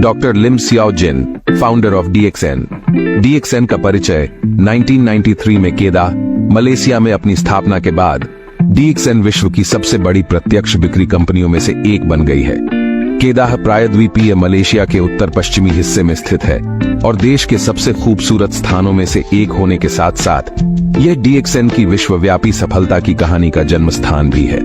Doctor Lim Xiao Jin, founder of DXN. DXN का परिचय 1993 में केदा, मलेशिया में अपनी स्थापना के बाद डीएक्सएन विश्व की सबसे बड़ी प्रत्यक्ष बिक्री कंपनियों में से एक बन गई है। केदाह प्रायद्वीपीय मलेशिया के उत्तर पश्चिमी हिस्से में स्थित है और देश के सबसे खूबसूरत स्थानों में से एक होने के साथ साथ यह डीएक्सएन की विश्वव्यापी सफलता की कहानी का जन्म स्थान भी है।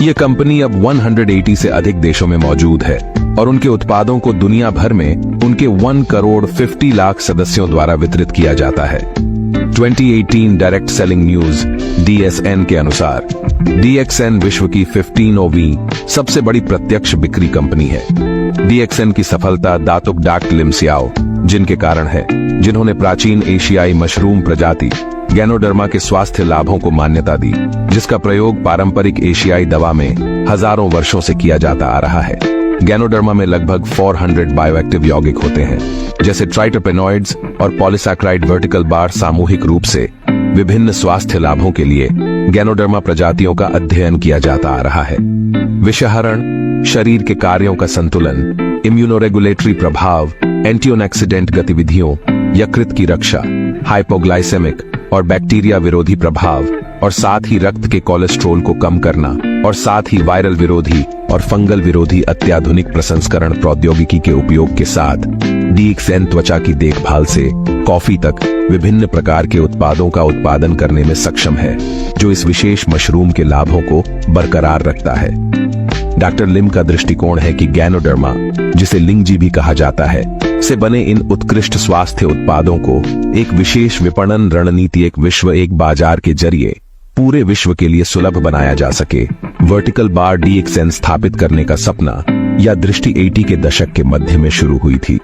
यह कंपनी अब 180 से अधिक देशों में मौजूद है और उनके उत्पादों को दुनिया भर में उनके 1 करोड़ 50 लाख सदस्यों द्वारा वितरित किया जाता है। 2018 डायरेक्ट सेलिंग न्यूज DSN के अनुसार डीएक्सएन विश्व की 15वीं सबसे बड़ी प्रत्यक्ष बिक्री कंपनी है। डीएक्सएन की सफलता दातुक डॉक्टर लिम सियाओ जिन के कारण है, जिन्होंने प्राचीन एशियाई मशरूम प्रजाति गैनोडर्मा के स्वास्थ्य लाभों को मान्यता दी, जिसका प्रयोग पारंपरिक एशियाई दवा में हजारों वर्षों से किया जाता आ रहा है। गैनोडर्मा में लगभग 400 बायोएक्टिव यौगिक होते हैं, जैसे ट्राइटरपेनॉइड्स और पॉलीसैकेराइड वर्टिकल बार। सामूहिक रूप से विभिन्न स्वास्थ्य लाभों के लिए गैनोडर्मा प्रजातियों का अध्ययन किया जाता आ रहा है। विषहरण, शरीर के कार्यों का संतुलन, इम्यूनोरेगुलेटरी प्रभाव, एंटीऑक्सीडेंट गतिविधियों, यकृत की रक्षा, हाइपोग्लाइसेमिक और बैक्टीरिया विरोधी प्रभाव, और साथ ही रक्त के कोलेस्ट्रॉल को कम करना, और साथ ही वायरल विरोधी और फंगल विरोधी अत्याधुनिक प्रसंस्करण प्रौद्योगिकी के उपयोग के साथ डीएक्सएन त्वचा की देखभाल से कॉफी तक विभिन्न प्रकार के उत्पादों का उत्पादन करने में सक्षम है, जो इस विशेष मशरूम के लाभों को बरकरार रखता है। डॉक्टर लिम का दृष्टिकोण है कि गैनोडर्मा, जिसे लिंगजी भी कहा जाता है, से बने इन उत्कृष्ट स्वास्थ्य उत्पादों को एक विशेष विपणन रणनीति, एक विश्व एक बाजार के जरिए पूरे विश्व के लिए सुलभ बनाया जा सके। वर्टिकल बार डीएक्सएन स्थापित करने का सपना या दृष्टि 80 के दशक के मध्य में शुरू हुई थी।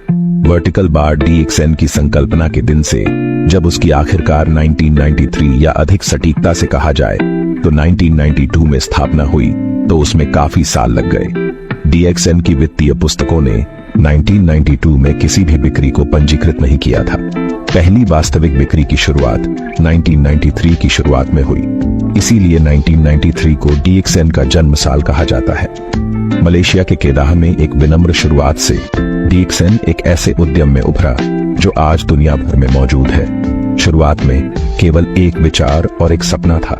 वर्टिकल बार डीएक्सएन की संकल्पना के दिन से जब उसकी आखिरकार 1993 या अधिक सटीकता से कहा जाए तो 1992 में स्थापना हुई, तो उसमें काफी साल लग गए। डीएक्सएन की वित्तीय पुस्तकों ने 1992 में किसी भी बिक्री को पंजीकृत नहीं किया था। पहली वास्तविक बिक्री की शुरुआत 1993 की शुरुआत में हुई, इसीलिए 1993 को डीएक्सएन का जन्म साल कहा जाता है। मलेशिया के केदाह में एक विनम्र शुरुआत से डीएक्सएन एक ऐसे उद्यम में उभरा जो आज दुनिया भर में मौजूद है। शुरुआत में केवल एक विचार और एक सपना था।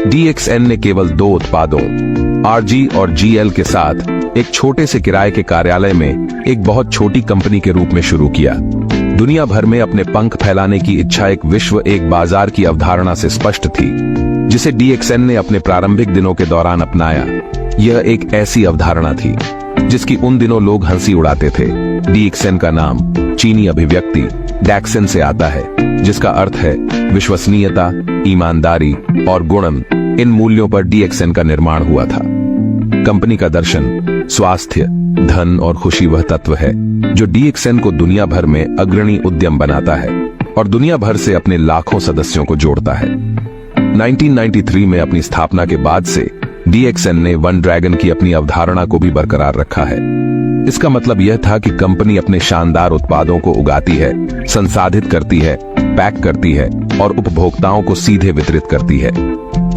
डीएक्सएन ने केवल 2 उत्पादों RG और GL के साथ एक छोटे से किराए के कार्यालय में एक बहुत छोटी कंपनी के रूप में शुरू किया। दुनिया भर में अपने पंख फैलाने की इच्छा एक विश्व एक बाजार की अवधारणा से स्पष्ट थी, जिसे डीएक्सएन ने अपने प्रारंभिक दिनों के दौरान अपनाया। यह एक ऐसी अवधारणा थी जिसकी उन दिनों लोग हंसी उड़ाते थे। डीएक्सएन का नाम चीनी अभिव्यक्ति डैक्सन से आता है, जिसका अर्थ है विश्वसनीयता, ईमानदारी और गुणन। इन मूल्यों पर डीएक्सएन का निर्माण हुआ था। कंपनी का दर्शन स्वास्थ्य, धन और खुशी वह तत्व है जो डीएक्सएन को दुनिया भर में अग्रणी उद्यम बनाता है और दुनिया भर से अपने लाखों सदस्यों को जोड़ता है। 1993 में अपनी स्थापना के बाद से डीएक्सएन ने वन ड्रैगन की अपनी अवधारणा को भी बरकरार रखा है। इसका मतलब यह था कि कंपनी अपने शानदार उत्पादों को उगाती है, संसाधित करती है, पैक करती है और उपभोक्ताओं को सीधे वितरित करती है।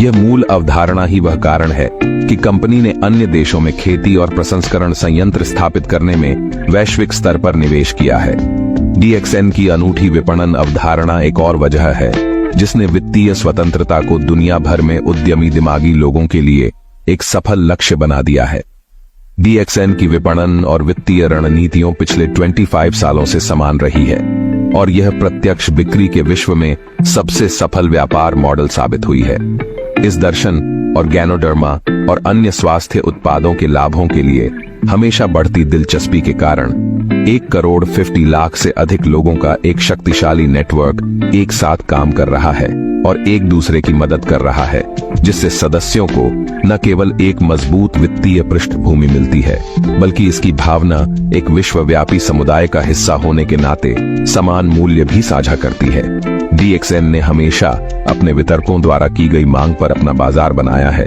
यह मूल अवधारणा ही वह कारण है कि कंपनी ने अन्य देशों में खेती और प्रसंस्करण संयंत्र स्थापित करने में वैश्विक स्तर पर निवेश किया है। डीएक्सएन की अनूठी विपणन अवधारणा एक और वजह है जिसने वित्तीय स्वतंत्रता को दुनिया भर में उद्यमी दिमागी लोगों के लिए एक सफल लक्ष्य बना दिया है। डीएक्सएन की विपणन और वित्तीय रणनीतियों पिछले 25 सालों से समान रही है और यह प्रत्यक्ष बिक्री के विश्व में सबसे सफल व्यापार मॉडल साबित हुई है। इस दर्शन और गैनोडर्मा और अन्य स्वास्थ्य उत्पादों के लाभों के लिए हमेशा बढ़ती दिलचस्पी के कारण 1 करोड़ 50 लाख से अधिक लोगों का एक शक्तिशाली नेटवर्क एक साथ काम कर रहा है और एक दूसरे की मदद कर रहा है, जिससे सदस्यों को न केवल एक मजबूत वित्तीय पृष्ठभूमि मिलती है, बल्कि इसकी भावना एक विश्वव्यापी समुदाय का हिस्सा होने के नाते समान मूल्य भी साझा करती है। डीएक्सएन ने हमेशा अपने वितरकों द्वारा की गई मांग पर अपना बाजार बनाया है।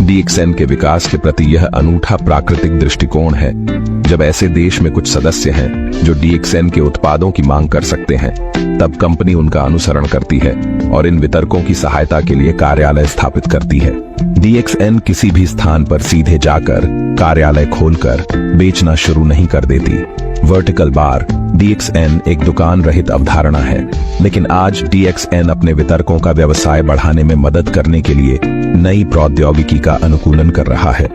डीएक्सएन के विकास के प्रति यह अनूठा प्राकृतिक दृष्टिकोण है। जब ऐसे देश में कुछ सदस्य हैं जो डीएक्सएन के उत्पादों की मांग कर सकते हैं, तब कंपनी उनका अनुसरण करती है और इन वितरकों की सहायता के लिए कार्यालय स्थापित करती है। DXN किसी भी स्थान पर सीधे जाकर कार्यालय खोलकर बेचना शुरू नहीं कर देती। वर्टिकल बार DXN एक दुकान रहित अवधारणा है, लेकिन आज DXN अपने वितरकों का व्यवसाय बढ़ाने में मदद करने के लिए नई प्रौद्योगिकी का अनुकूलन कर रहा है।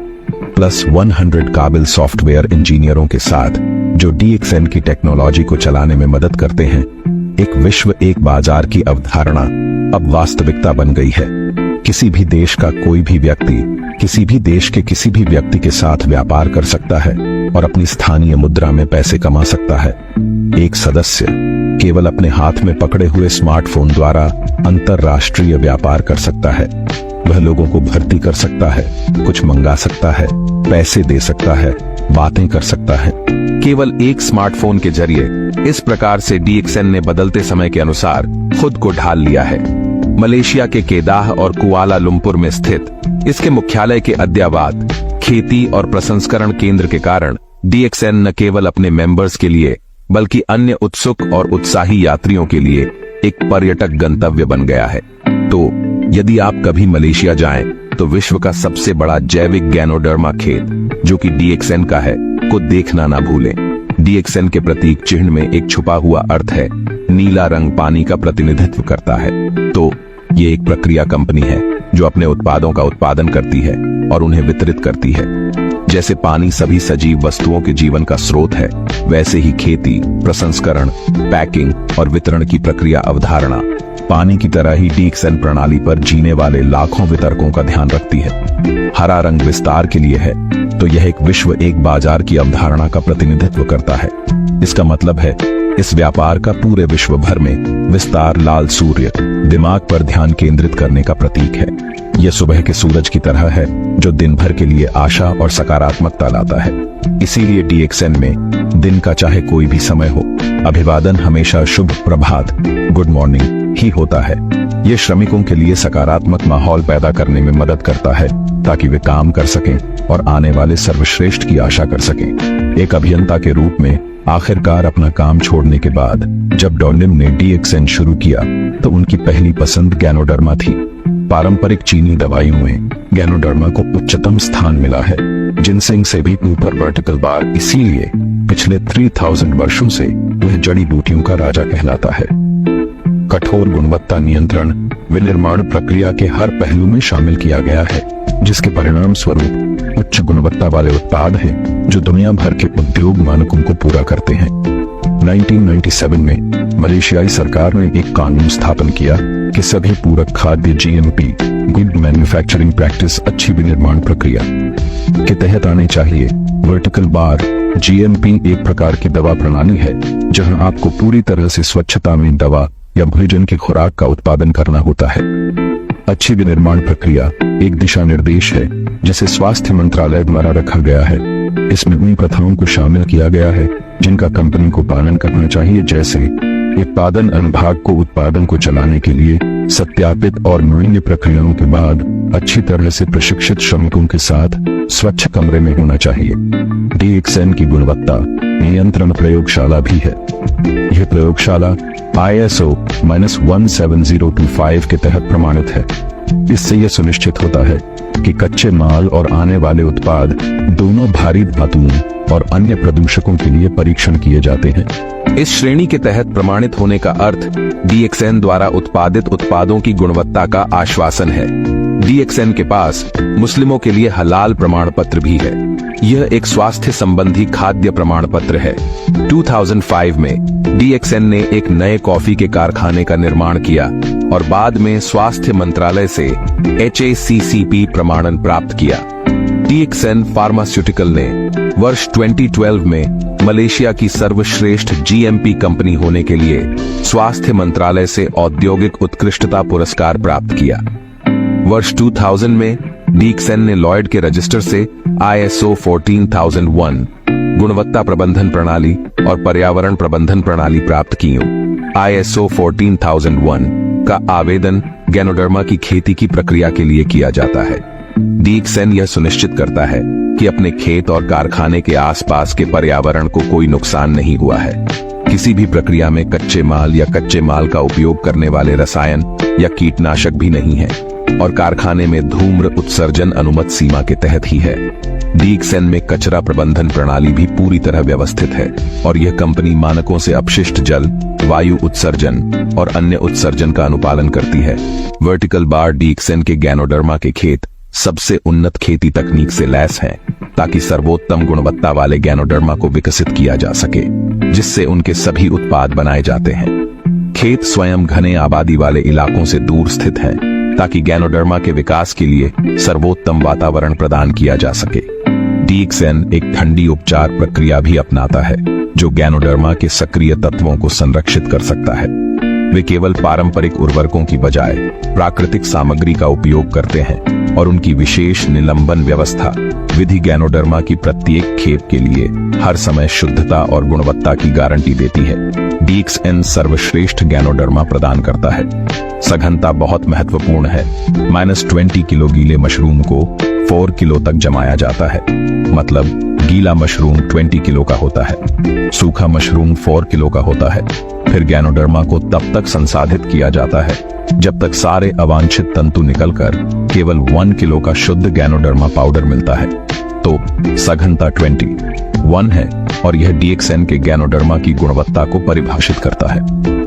प्लस 100 काबिल सॉफ्टवेयर इंजीनियरों के साथ जो DXN की टेक्नोलॉजी को चलाने में मदद करते हैं, एक विश्व एक बाजार की अवधारणा अब वास्तविकता बन गई है। किसी भी देश का कोई भी व्यक्ति किसी भी देश के किसी भी व्यक्ति के साथ व्यापार कर सकता है और अपनी स्थानीय मुद्रा में पैसे कमा सकता है। एक सदस्य केवल अपने हाथ में पकड़े हुए स्मार्टफोन द्वारा अंतरराष्ट्रीय व्यापार कर सकता है। वह लोगों को भर्ती कर सकता है, कुछ मंगा सकता है, पैसे दे सकता है, बातें कर सकता है, केवल एक स्मार्टफोन के जरिए। इस प्रकार से DXN ने बदलते समय के अनुसार खुद को ढाल लिया है। मलेशिया के केदाह और कुआलालंपुर में स्थित इसके मुख्यालय के अद्ययावत खेती और प्रसंस्करण केंद्र के कारण DXN न केवल अपने मेंबर्स के लिए बल्कि अन्य उत्सुक और उत्साही यात्रियों के लिए एक पर्यटक गंतव्य बन गया है। तो यदि आप कभी मलेशिया जाएं, तो विश्व का सबसे बड़ा जैविक गैनोडर्मा खेत जो कि DXN का है को देखना ना भूलें। DXN के प्रतीक चिन्ह में एक छुपा हुआ अर्थ है। नीला रंग पानी का प्रतिनिधित्व करता है। तो ये एक प्रक्रिया कंपनी है जो अपने उत्पादों का उत्पादन करती है और उन्हें वितरित करती है। जैसे पानी सभी सजीव वस्तुओं के जीवन का स्रोत है, वैसे ही खेती, प्रसंस्करण, पैकिंग और वितरण की प्रक्रिया अवधारणा पानी की तरह ही DXN प्रणाली पर जीने वाले लाखों वितरकों का ध्यान रखती है। हरा रंग विस्तार के लिए है, तो यह एक विश्व एक बाजार की अवधारणा का प्रतिनिधित्व करता है। इसका मतलब है इस व्यापार का पूरे विश्व भर में विस्तार लाल सूर्य दिमाग पर ध्यान केंद्रित करने का प्रतीक है। यह सुबह के सूरज की तरह है जो दिन भर के लिए आशा और सकारात्मकता लाता है। इसीलिए DXN में दिन का चाहे कोई भी समय हो, अभिवादन हमेशा शुभ प्रभात, गुड मॉर्निंग ही होता है। यह श्रमिकों के लिए सकारात्मक माहौल पैदा करने में मदद करता है ताकि वे काम कर सकें और आने वाले सर्वश्रेष्ठ की आशा कर सकें। एक अभियंता के रूप में आखिरकार अपना काम छोड़ने के बाद जब डॉलिम ने DXN शुरू किया तो उनकी पहली पसंद गैनोडर्मा थी। पारंपरिक चीनी दवाइयों में गैनोडर्मा को उच्चतम स्थान मिला है। जिनसेंग से भी ऊपर वर्टिकल बार, इसीलिए पिछले 3000 वर्षों से वह जड़ी बूटियों का राजा कहलाता है। कठोर गुणवत्ता नियंत्रण विनिर्माण प्रक्रिया के हर पहलू में शामिल किया गया है, जिसके परिणाम स्वरूप उच्च गुणवत्ता वाले उत्पाद हैं जो दुनिया भर के उद्योग मानकों को पूरा करते हैं। 1997 में मलेशियाई सरकार ने एक कानून स्थापन किया कि सभी पूरक खाद्य GMP गुड मैन्युफैक्चरिंग प्रैक्टिस अच्छी विनिर्माण प्रक्रिया के तहत आने चाहिए। वर्टिकल बार GMP एक प्रकार की दवा प्रणाली है जहां आपको पूरी तरह से स्वच्छता में दवा या भोजन की खुराक का उत्पादन करना होता है। अच्छी विनिर्माण प्रक्रिया एक दिशा निर्देश है जिसे स्वास्थ्य मंत्रालय द्वारा रखा गया है। इसमें उन प्रथाओं को शामिल किया गया है जिनका कंपनी को पालन करना चाहिए, जैसे उत्पादन अनुभाग को उत्पादन को चलाने के लिए सत्यापित और मूल्य प्रक्रियाओं के बाद अच्छी तरह से प्रशिक्षित श्रमिकों के साथ स्वच्छ कमरे में होना चाहिए। DXN की गुणवत्ता नियंत्रण प्रयोगशाला भी है। यह प्रयोगशाला ISO -17025 के तहत प्रमाणित है। इससे यह सुनिश्चित होता है कि कच्चे माल और आने वाले उत्पाद दोनों भारी धातुओं और अन्य प्रदूषकों के लिए परीक्षण किए जाते हैं। इस श्रेणी के तहत प्रमाणित होने का अर्थ DXN द्वारा उत्पादित उत्पादों की गुणवत्ता का आश्वासन है। DXN के पास मुस्लिमों के लिए हलाल प्रमाण पत्र भी है। यह एक स्वास्थ्य संबंधी खाद्य प्रमाण पत्र है। 2005 में DXN ने एक नए कॉफी के कारखाने का निर्माण किया और बाद में स्वास्थ्य मंत्रालय से HACCP प्रमाणन प्राप्त किया। DXN फार्मास्यूटिकल ने वर्ष 2012 में मलेशिया की सर्वश्रेष्ठ GMP कंपनी होने के लिए स्वास्थ्य मंत्रालय से औद्योगिक उत्कृष्टता पुरस्कार प्राप्त किया। वर्ष 2000 में DXN ने लॉयड के रजिस्टर से ISO 14001 गुणवत्ता प्रबंधन प्रणाली और पर्यावरण प्रबंधन प्रणाली प्राप्त की। ISO 14001 का आवेदन गैनोडर्मा की खेती की प्रक्रिया के लिए किया जाता है। DXN यह सुनिश्चित करता है कि अपने खेत और कारखाने के आसपास के पर्यावरण को कोई नुकसान नहीं हुआ है। किसी भी प्रक्रिया में कच्चे माल या कच्चे माल का उपयोग करने वाले रसायन या कीटनाशक भी नहीं है। और कारखाने में धूम्र उत्सर्जन अनुमत सीमा के तहत ही है। DXN में कचरा प्रबंधन प्रणाली भी पूरी तरह व्यवस्थित है और यह कंपनी मानकों से अपशिष्ट जल, वायु उत्सर्जन और अन्य उत्सर्जन का अनुपालन करती है। वर्टिकल बार DXN के गैनोडर्मा के खेत सबसे उन्नत खेती तकनीक से लैस हैं, ताकि सर्वोत्तम गुणवत्ता वाले गैनोडर्मा को विकसित किया जा सके, जिससे उनके सभी उत्पाद बनाए जाते हैं। खेत स्वयं घने आबादी वाले इलाकों से दूर स्थित हैं, ताकि गैनोडर्मा के विकास के लिए सर्वोत्तम वातावरण प्रदान किया जा सके। DXN एक ठंडी उपचार प्रक्रिया भी अपनाता है, जो गैनोडर्मा के सक्रिय तत्वों को संरक्षित कर सकता है। वे केवल पारंपरिक उर्वरकों की बजाय प्राकृतिक सामग्री का उपयोग करते हैं और उनकी विशेष निलंबन व्यवस्था विधि गैनोडर्मा की प्रत्येक खेप के लिए हर समय शुद्धता और गुणवत्ता की गारंटी देती है। DXN सर्वश्रेष्ठ गैनोडर्मा प्रदान करता है। सघनता बहुत महत्वपूर्ण है। -20 किलो गीले मशरूम को 4 किलो तक जमाया जाता है, मतलब गीला मशरूम 20 किलो का होता है, सूखा मशरूम 4 किलो का होता है। फिर गैनोडर्मा को तब तक संसाधित किया जाता है जब तक सारे अवांछित तंतु निकलकर केवल 1 किलो का शुद्ध गैनोडर्मा पाउडर मिलता है। तो सघनता 21 है और यह DXN के गैनोडर्मा की गुणवत्ता को परिभाषित करता है।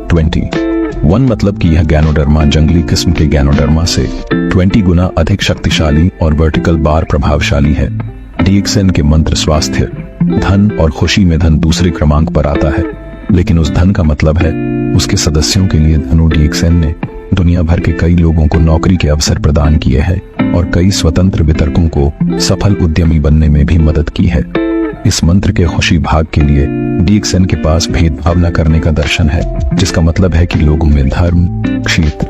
21 मतलब कि यह गैनोडर्मा जंगली किस्म के गैनोडर्मा से 20 गुना अधिक शक्तिशाली और वर्टिकल बार प्रभावशाली है। DXN के मंत्र स्वास्थ्य, धन और खुशी में धन दूसरे क्रमांक पर आता है, लेकिन उस धन का मतलब है उसके सदस्यों के लिए धनु। DXN ने दुनिया भर के कई लोगों को नौकरी के अवसर प्रदान किए हैं और कई स्वतंत्र वितरकों को सफल उद्यमी बनने में भी मदद की है। इस मंत्र के खुशी भाग के लिए DXN के पास भेदभाव न करने का दर्शन है, जिसका मतलब है कि लोगों में धर्म, क्षेत्र,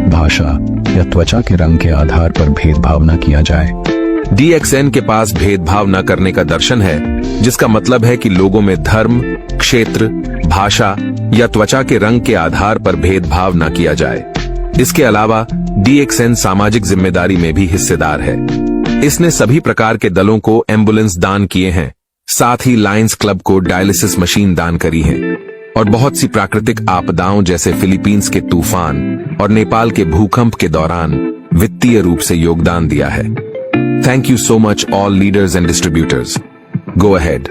भाषा या त्वचा के रंग के आधार पर भेदभाव न किया जाए। DXN के पास भेदभाव न करने का दर्शन है, जिसका मतलब है कि लोगों में धर्म, क्षेत्र, भाषा या त्वचा के रंग के आधार पर भेदभाव न किया जाए। इसके अलावा DXN सामाजिक जिम्मेदारी में भी हिस्सेदार है। इसने सभी प्रकार के दलों को एम्बुलेंस दान किए हैं, साथ ही लायंस क्लब को डायलिसिस मशीन दान करी है और बहुत सी प्राकृतिक आपदाओं जैसे फिलीपींस के तूफान और नेपाल के भूकंप के दौरान वित्तीय रूप से योगदान दिया है। Thank you so much all leaders and distributors. Go ahead.